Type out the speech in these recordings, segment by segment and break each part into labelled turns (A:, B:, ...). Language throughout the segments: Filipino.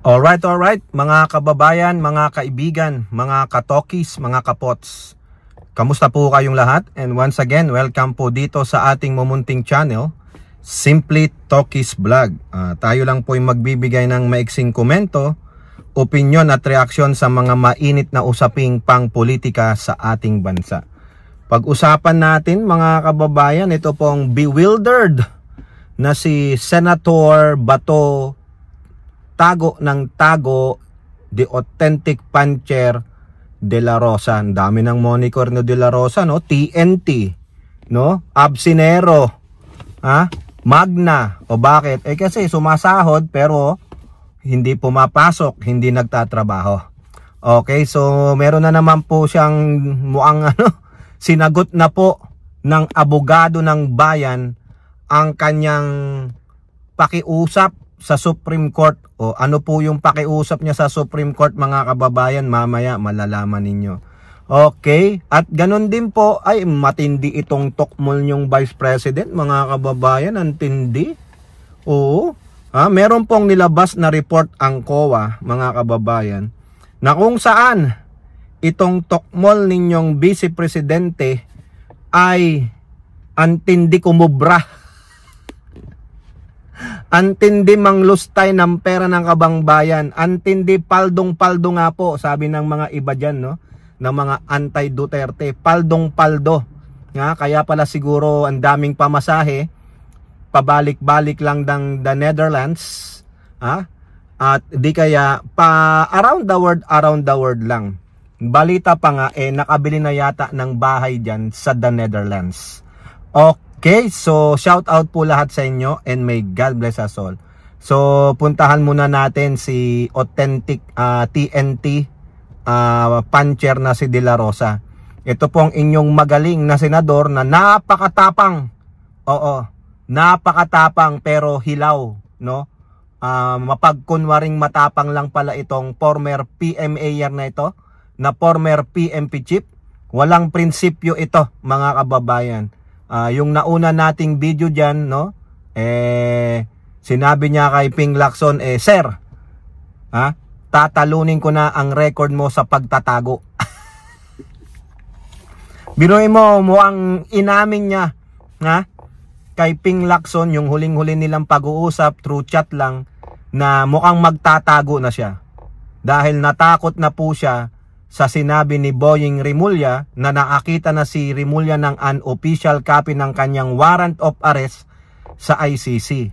A: Alright, mga kababayan, mga kaibigan, mga katokis, mga kapots. Kamusta po kayong lahat? And once again, welcome po dito sa ating mumunting channel, Simply Tokis Vlog. Tayo lang po yung magbibigay ng maiksing komento, opinyon at reaksyon sa mga mainit na usaping pang-politika sa ating bansa. Pag-usapan natin mga kababayan, ito pong bewildered na si Senator Bato tago ng tago, the authentic puncher De La Rosa. Ang dami ng moniker no De La Rosa, no? TNT, no? Absinero, Magna. O bakit? Kasi sumasahod pero hindi pumapasok, hindi nagtatrabaho. Okay, so meron na naman po siyang muang sinagot na po ng abogado ng bayan ang kanyang pakiusap sa Supreme Court. O ano po yung pakiusap niya sa Supreme Court mga kababayan, mamaya malalaman ninyo. Okay, at ganun din po ay matindi itong tokmol yung Vice President mga kababayan, ang tindi. Oo, meron pong nilabas na report ang COA mga kababayan na kung saan itong tokmol ninyong Vice Presidente ay antindi kumubra. Antindi manglustay ng pera ng kabangbayan. Antindi paldong-paldo nga po, sabi ng mga iba dyan, no? Ng mga anti-Duterte. Paldong-paldo. Kaya pala siguro ang daming pamasahe, pabalik-balik lang ng the Netherlands, at di kaya pa around the world lang. Balita pa nga, nakabili na yata ng bahay dyan sa the Netherlands. Okay, so shout out po lahat sa inyo and may God bless us all. So puntahan muna natin si authentic TNT puncher na si De La Rosa. Ito pong inyong magaling na senador na napakatapang. Oo, napakatapang pero hilaw, no? Mapagkunwaring matapang lang pala itong former PMAyer na ito, na former PMP chief. Walang prinsipyo ito mga kababayan. Yung nauna nating video dyan, no? Sinabi niya kay Ping Lacson, Sir, tatalunin ko na ang record mo sa pagtatago. Binuhin mo, mukhang inamin niya, kay Ping Lacson, yung huling-huli nilang pag-uusap through chat lang, na mukhang magtatago na siya. Dahil natakot na po siya sa sinabi ni Boying Rimulya na nakakita na si Rimulya ng unofficial copy ng kanyang warrant of arrest sa ICC.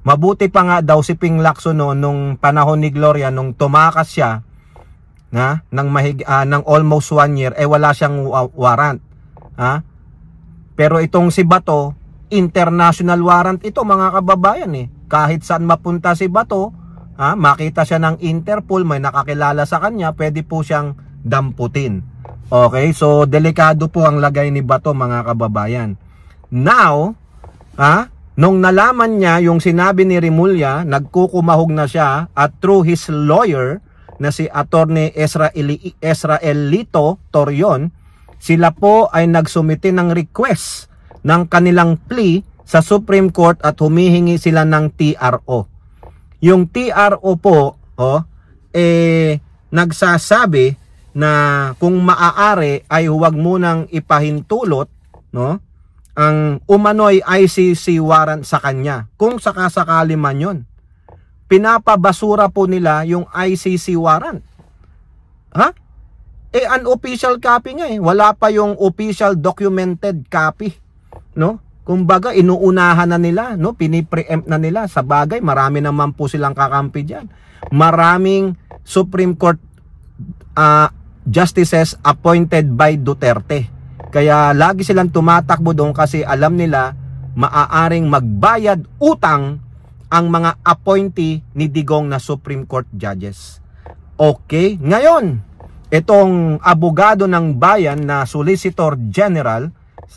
A: Mabuti pa nga daw si Ping Lacson nung panahon ni Gloria, nung tumakas siya ng almost 1 year, wala siyang warrant. Pero itong si Bato, international warrant ito mga kababayan. Kahit saan mapunta si Bato, makita siya ng Interpol, may nakakilala sa kanya, pwede po siyang damputin. Okay, so delikado po ang lagay ni Bato mga kababayan. Now, nung nalaman niya yung sinabi ni Rimulya, nagkukumahog na siya at through his lawyer na si Attorney Israelito Torion, sila po ay nagsumite ng request ng kanilang plea sa Supreme Court at humihingi sila ng TRO. Yung TRO po, nagsasabi na kung maaari ay huwag munang ipahintulot, no, ang umano'y ICC warrant sa kanya kung sakasakali man yun. Pinapabasura po nila yung ICC warrant. Unofficial copy nga wala pa yung official documented copy, no? Kumbaga inuunahan na nila, no? Pinipreempt na nila. Sa bagay, marami naman po silang kakampi diyan. Maraming Supreme Court justices appointed by Duterte. Kaya lagi silang tumatakbo doon kasi alam nila maaaring magbayad utang ang mga appointee ni Digong na Supreme Court judges. Okay, ngayon, itong abogado ng bayan na Solicitor General,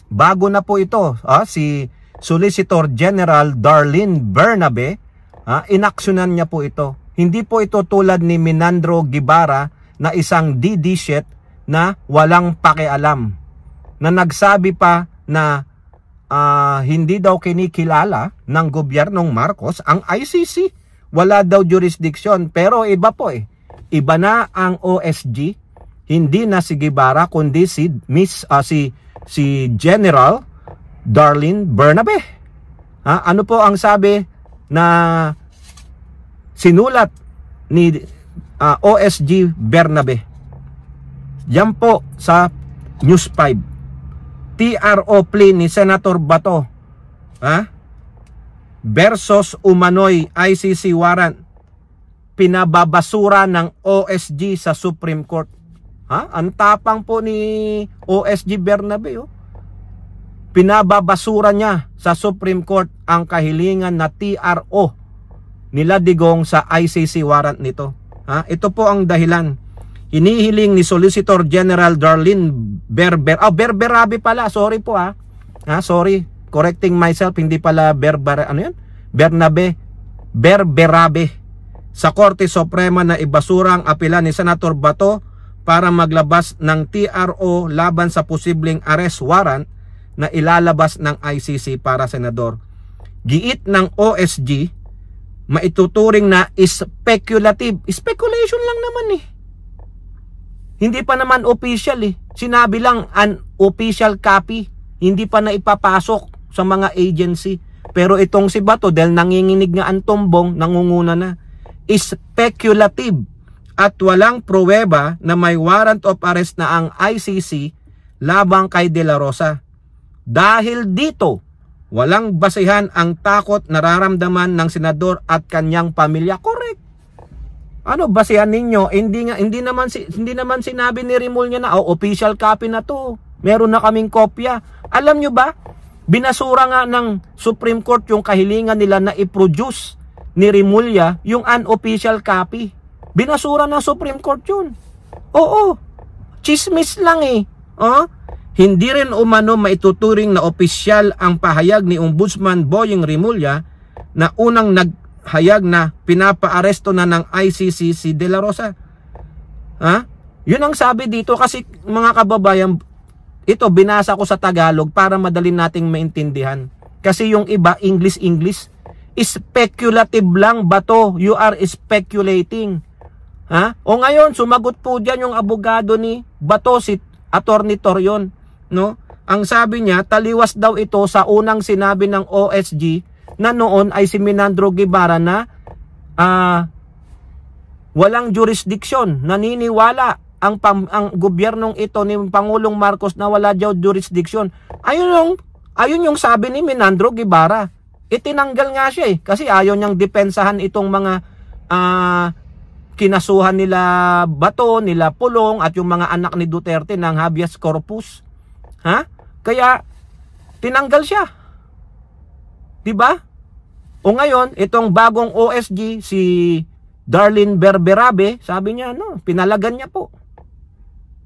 A: bago na po ito, si Solicitor General Darlene Bernabe, inaksyonan niya po ito. Hindi po ito tulad ni Menandro Guevara na isang DD-shit na walang pakialam, na nagsabi pa na hindi daw kinikilala ng gobyernong Marcos ang ICC. wala daw jurisdiction. Pero iba po eh. Iba na ang OSG, hindi na si Guevara kundi si General Darlene Bernabe. Ano po ang sabi na sinulat ni OSG Bernabe? Yan po sa News 5. TRO plea ni Senator Bato versus umano'y ICC warrant, pinababasura ng OSG sa Supreme Court. Ang tapang po ni OSG Bernabe, oh. Pinababasura niya sa Supreme Court ang kahilingan na TRO nila Digong sa ICC warrant nito. Ito po ang dahilan. Hinihiling ni Solicitor General Darlene Berberabe pala. Sorry po sorry. Correcting myself, hindi pala Bernabe. Berberabe. Sa Korte Suprema na ibasura ang apela ni Senator Bato para maglabas ng TRO laban sa posibleng arrest warrant na ilalabas ng ICC para senador. Giit ng OSG, maituturing na speculative. Speculation lang naman eh. Hindi pa naman official eh. Sinabi lang unofficial copy. Hindi pa na ipapasok sa mga agency. Pero itong si Bato, dahil nanginginig nga ang tumbong, nangunguna na. Speculative at walang pruweba na may warrant of arrest na ang ICC labang kay De La Rosa. Dahil dito, walang basihan ang takot nararamdaman ng senador at kanyang pamilya. Correct. Ano basihan ninyo? Hindi naman sinabi ni Remulla na official copy na to. Meron na kaming kopya. Alam nyo ba? Binasura nga ng Supreme Court yung kahilingan nila na i-produce ni Remulla yung unofficial copy. Binasura ng Supreme Court yun. Oo. Chismis lang eh. Hindi rin umano maituturing na opisyal ang pahayag ni Ombudsman Boying Remulla na unang naghayag na pinapaaresto na ng ICC si De La Rosa. Yun ang sabi dito kasi mga kababayan, ito binasa ko sa Tagalog para madali nating maintindihan. Kasi yung iba, English. Speculative lang ba to? You are speculating. O ngayon, sumagot po dyan yung abogado ni Bato, si Attorney Torion. No? Ang sabi niya, taliwas daw ito sa unang sinabi ng OSG na noon ay si Menandro Guevara na walang jurisdiction. Naniniwala ang gobyernong ito ni Pangulong Marcos na wala daw jurisdiction. Ayun yung sabi ni Menandro Guevara. Itinanggal nga siya kasi ayaw niyang depensahan itong mga kinasuhan nila Bato, nila Pulong at yung mga anak ni Duterte ng habeas corpus. Kaya tinanggal siya. 'Di ba? O ngayon, itong bagong OSG si Darlene Berberabe, sabi niya pinalagan niya po.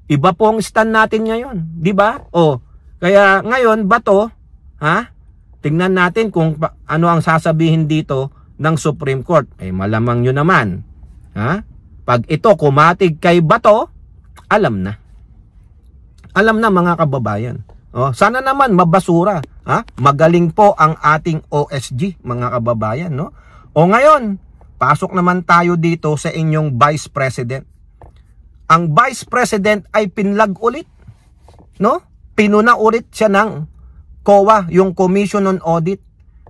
A: Iba po ang stand natin ngayon, 'di ba? Kaya ngayon Bato, tingnan natin kung ano ang sasabihin dito ng Supreme Court. Malamang nyo naman. Pag ito kumatig kay Bato, alam na. Alam na mga kababayan. Sana naman mabasura. Magaling po ang ating OSG mga kababayan. No? Ngayon, pasok naman tayo dito sa inyong Vice President. Ang Vice President ay pinlag ulit. No? Pinuna ulit siya ng COA, yung Commission on Audit.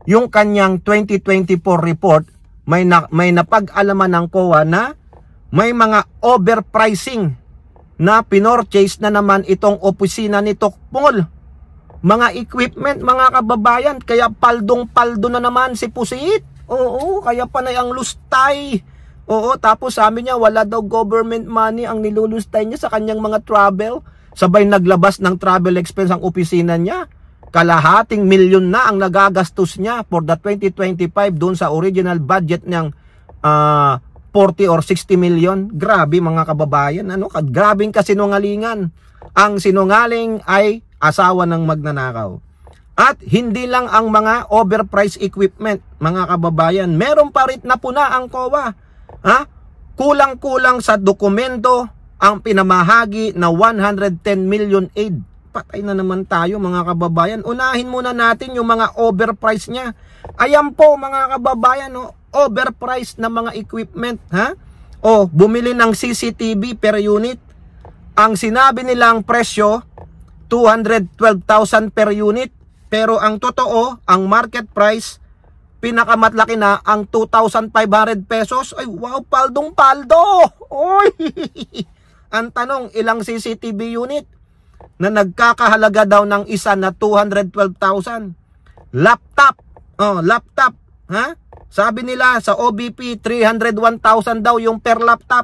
A: Yung kanyang 2024 report, may napag-alaman ng COA na may mga overpricing na pinorchase na naman itong opisina ni Tokpol. Mga equipment, mga kababayan, kaya paldong-paldo na naman si Pusit. Kaya panay ang lustay. Tapos sabi niya wala daw government money ang nilulustay niya sa kanyang mga travel. Sabay naglabas ng travel expense ang opisina niya. Kalahating milyon na ang nagagastos niya for the 2025 doon sa original budget niyang 40 or 60 million. Grabe mga kababayan. Grabing kasinungalingan. Ang sinungaling ay asawa ng magnanakaw. At hindi lang ang mga overpriced equipment, mga kababayan. Meron pa rin na puna ang COA. Kulang-kulang sa dokumento ang pinamahagi na 110 million aid. Patay na naman tayo mga kababayan. Unahin muna natin yung mga overpriced niya. Ayan po mga kababayan. overpriced na mga equipment, ha? O, bumili ng CCTV per unit. Ang sinabi nilang presyo, 212,000 per unit. Pero ang totoo, ang market price, pinakamatlaki na ang 2,500 pesos. Ay, wow, paldong-paldo! Oy! Ang tanong, ilang CCTV unit na nagkakahalaga daw ng isa na 212,000? Laptop, laptop, ha? Sabi nila sa OBP, 301,000 daw yung per laptop.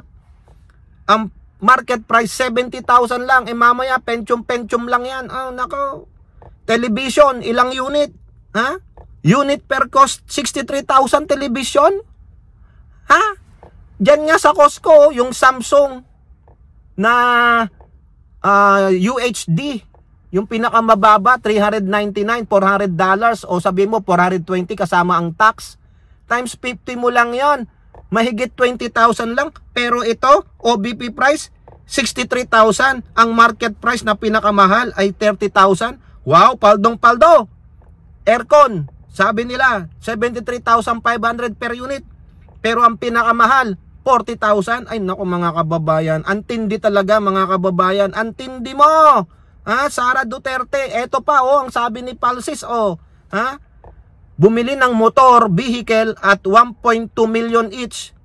A: Ang market price, 70,000 lang. Mamaya, pensyum-pensyum lang yan. Nako. Television, ilang unit? Ha? Unit per cost, 63,000 television? Ha? Diyan nga sa Costco, yung Samsung na UHD, yung pinakamababa, $399, $400, o sabi mo, 420 kasama ang tax. Times 50 mo lang yon, mahigit 20,000 lang. Pero ito, OBP price, 63,000. Ang market price na pinakamahal ay 30,000. Wow, paldong-paldo. Aircon, sabi nila, 73,500 per unit. Pero ang pinakamahal, 40,000. Ay naku mga kababayan, antindi talaga mga kababayan. Antindi mo. Ha, Sara Duterte. Eto pa, ang sabi ni Palsis, ha? Bumili ng motor, vehicle at 1.2 million each.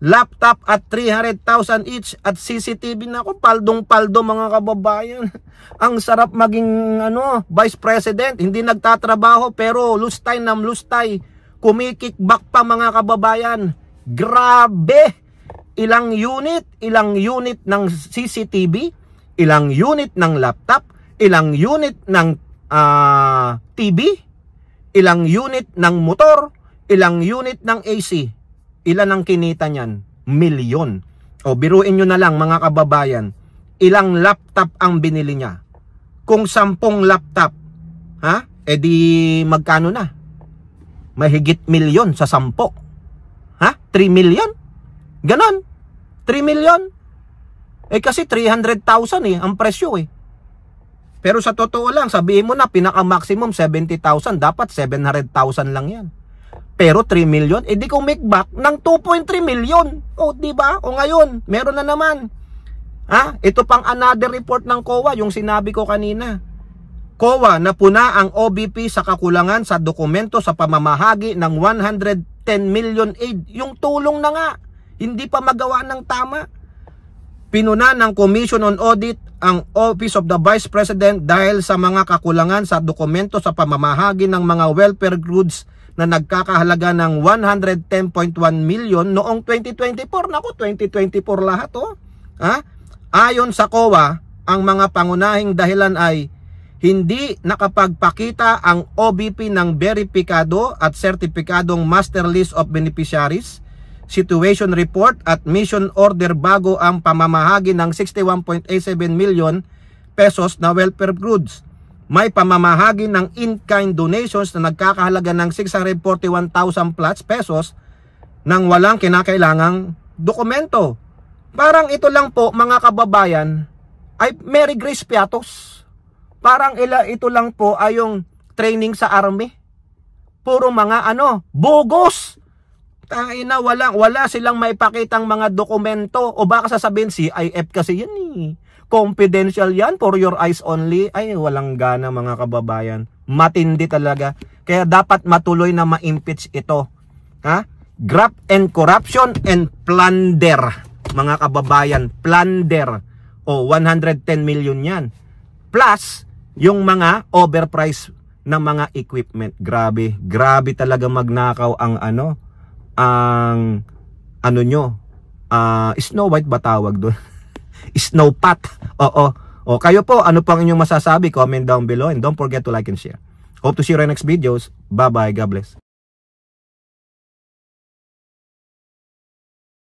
A: Laptop at 300,000 each. At CCTV na ako, paldong-paldo mga kababayan. Ang sarap maging Vice President. Hindi nagtatrabaho pero lustay ng lustay. Kumikickback pa mga kababayan. Grabe! Ilang unit ng CCTV, ilang unit ng laptop, ilang unit ng TV, ilang unit ng motor, ilang unit ng AC. Ilan ang kinita niyan? Milyon. O biruin nyo na lang mga kababayan, ilang laptop ang binili niya? Kung 10 laptop, ha? Di magkano na? Mahigit milyon sa 10. Ha? 3 million? Ganon. 3 million? Kasi 300,000 ang presyo Pero sa totoo lang, sabihin mo na pinaka-maximum 70,000, dapat 700,000 lang yan. Pero 3 million, di ko make back ng 2.3 million. Di ba? Ngayon, meron na naman. Ito pang another report ng COA, yung sinabi ko kanina. COA na puna ang OBP sa kakulangan sa dokumento sa pamamahagi ng 110 million aid. Yung tulong na nga, hindi pa magawa ng tama. Pinuna ng Commission on Audit ang Office of the Vice President dahil sa mga kakulangan sa dokumento sa pamamahagi ng mga welfare goods na nagkakahalaga ng 110.1 million noong 2024. Naku, 2024 lahat Ayon sa COA, ang mga pangunahing dahilan ay hindi nakapagpakita ang OBP ng beripikado at sertipikadong Master List of Beneficiaries, Situation Report at Mission Order bago ang pamamahagi ng 61.87 million pesos na welfare goods. May pamamahagi ng in-kind donations na nagkakahalaga ng 641,000 plus pesos nang walang kinakailangang dokumento. Parang ito lang po mga kababayan ay Mary Grace Piatos. Parang ito lang po ay yung training sa army. Puro mga bugos. Wala silang maipakitang mga dokumento. O baka sasabihin CIF kasi yan confidential yan, for your eyes only. Ay, walang gana mga kababayan. Matindi talaga. Kaya dapat matuloy na ma-impeach ito. Graft and corruption and plunder. Mga kababayan, plunder. 110 million yan. Plus, yung mga overpriced na mga equipment. Grabe talaga magnakaw ang Snow White ba tawag doon? Snowpat. Kayo po, ano pang inyong masasabi? Comment down below and don't forget to like and share. Hope to see you in next videos. Bye bye. God bless.